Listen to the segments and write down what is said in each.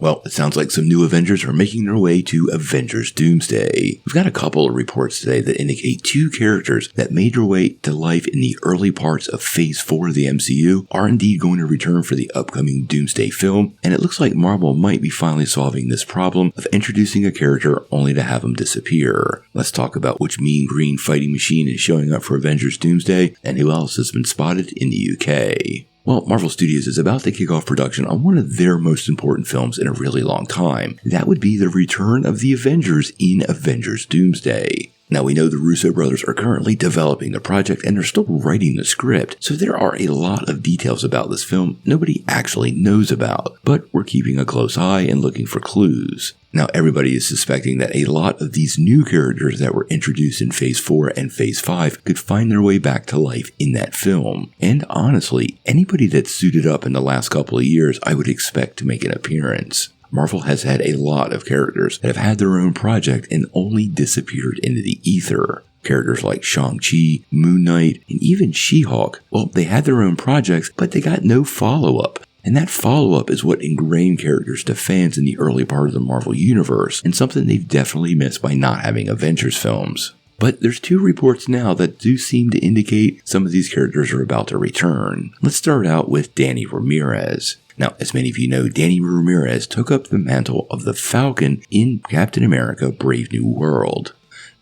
Well, it sounds like some new Avengers are making their way to Avengers Doomsday. We've got a couple of reports today that indicate two characters that made their way to life in the early parts of Phase 4 of the MCU are indeed going to return for the upcoming Doomsday film, and it looks like Marvel might be finally solving this problem of introducing a character only to have him disappear. Let's talk about which mean green fighting machine is showing up for Avengers Doomsday and who else has been spotted in the UK. Well, Marvel Studios is about to kick off production on one of their most important films in a really long time. That would be the return of the Avengers in Avengers Doomsday. Now, we know the Russo brothers are currently developing the project and they're still writing the script, so there are a lot of details about this film nobody actually knows about, but we're keeping a close eye and looking for clues. Now, everybody is suspecting that a lot of these new characters that were introduced in Phase 4 and Phase 5 could find their way back to life in that film. And honestly, anybody that's suited up in the last couple of years, I would expect to make an appearance. Marvel has had a lot of characters that have had their own project and only disappeared into the ether. Characters like Shang-Chi, Moon Knight, and even She-Hulk, well, they had their own projects, but they got no follow-up. And that follow-up is what ingrained characters to fans in the early part of the Marvel Universe, and something they've definitely missed by not having Avengers films. But there's two reports now that do seem to indicate some of these characters are about to return. Let's start out with Danny Ramirez. Now, as many of you know, Danny Ramirez took up the mantle of the Falcon in Captain America: Brave New World.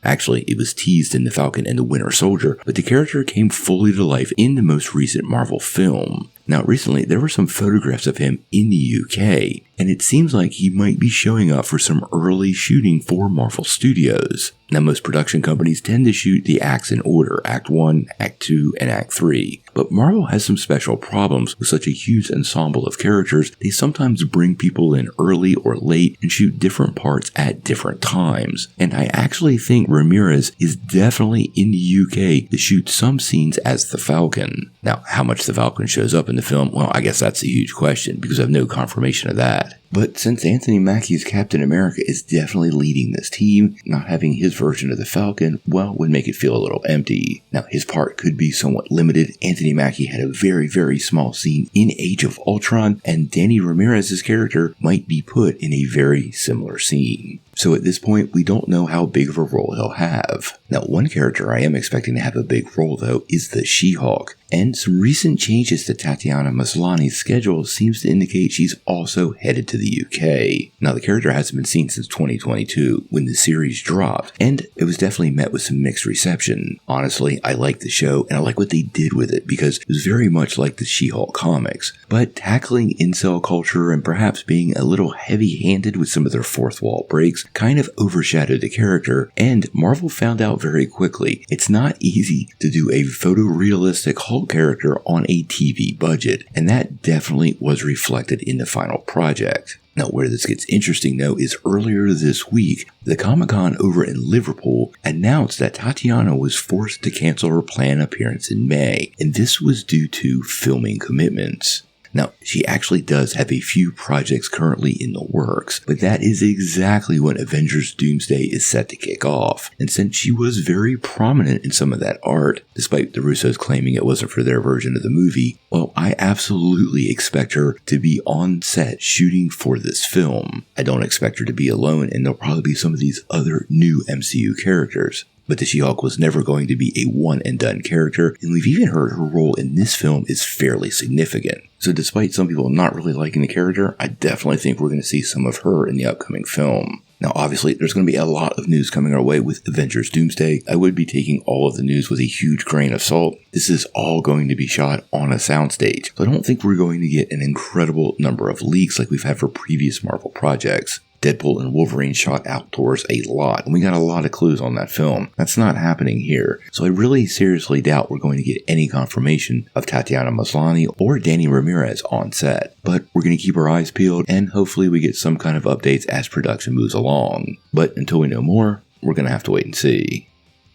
Actually, it was teased in The Falcon and the Winter Soldier, but the character came fully to life in the most recent Marvel film. Now, recently, there were some photographs of him in the UK, and it seems like he might be showing up for some early shooting for Marvel Studios. Now, most production companies tend to shoot the acts in order, Act 1, Act 2, and Act 3. But Marvel has some special problems with such a huge ensemble of characters. They sometimes bring people in early or late and shoot different parts at different times. And I actually think Ramirez is definitely in the UK to shoot some scenes as the Falcon. Now, how much the Falcon shows up in the film, well, I guess that's a huge question because I have no confirmation of that. But since Anthony Mackie's Captain America is definitely leading this team, not having his version of the Falcon, well, would make it feel a little empty. Now, his part could be somewhat limited. Anthony Mackie had a very, very small scene in Age of Ultron, and Danny Ramirez's character might be put in a very similar scene. So at this point, we don't know how big of a role he'll have. Now, one character I am expecting to have a big role, though, is the She-Hulk. And some recent changes to Tatiana Maslany's schedule seems to indicate she's also headed to the UK. Now, the character hasn't been seen since 2022, when the series dropped, and it was definitely met with some mixed reception. Honestly, I like the show, and I like what they did with it, because it was very much like the She-Hulk comics. But tackling incel culture and perhaps being a little heavy-handed with some of their fourth wall breaks kind of overshadowed the character, and Marvel found out very quickly it's not easy to do a photorealistic Hulk character on a TV budget, and that definitely was reflected in the final project. Now, where this gets interesting, though, is earlier this week, the Comic-Con over in Liverpool announced that Tatiana was forced to cancel her planned appearance in May, and this was due to filming commitments. Now, she actually does have a few projects currently in the works, but that is exactly when Avengers Doomsday is set to kick off. And since she was very prominent in some of that art, despite the Russos claiming it wasn't for their version of the movie, well, I absolutely expect her to be on set shooting for this film. I don't expect her to be alone, and there'll probably be some of these other new MCU characters. But the She-Hulk was never going to be a one-and-done character, and we've even heard her role in this film is fairly significant. So despite some people not really liking the character, I definitely think we're going to see some of her in the upcoming film. Now, obviously, there's going to be a lot of news coming our way with Avengers Doomsday. I would be taking all of the news with a huge grain of salt. This is all going to be shot on a soundstage, so I don't think we're going to get an incredible number of leaks like we've had for previous Marvel projects. Deadpool and Wolverine shot outdoors a lot, and we got a lot of clues on that film. That's not happening here, so I really seriously doubt we're going to get any confirmation of Tatiana Maslany or Danny Ramirez on set. But we're going to keep our eyes peeled, and hopefully we get some kind of updates as production moves along. But until we know more, we're going to have to wait and see.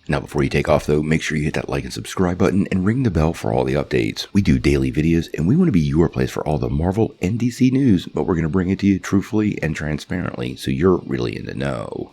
Now, before you take off, though, make sure you hit that like and subscribe button and ring the bell for all the updates. We do daily videos, and we want to be your place for all the Marvel and DC news, but we're going to bring it to you truthfully and transparently, so you're really in the know.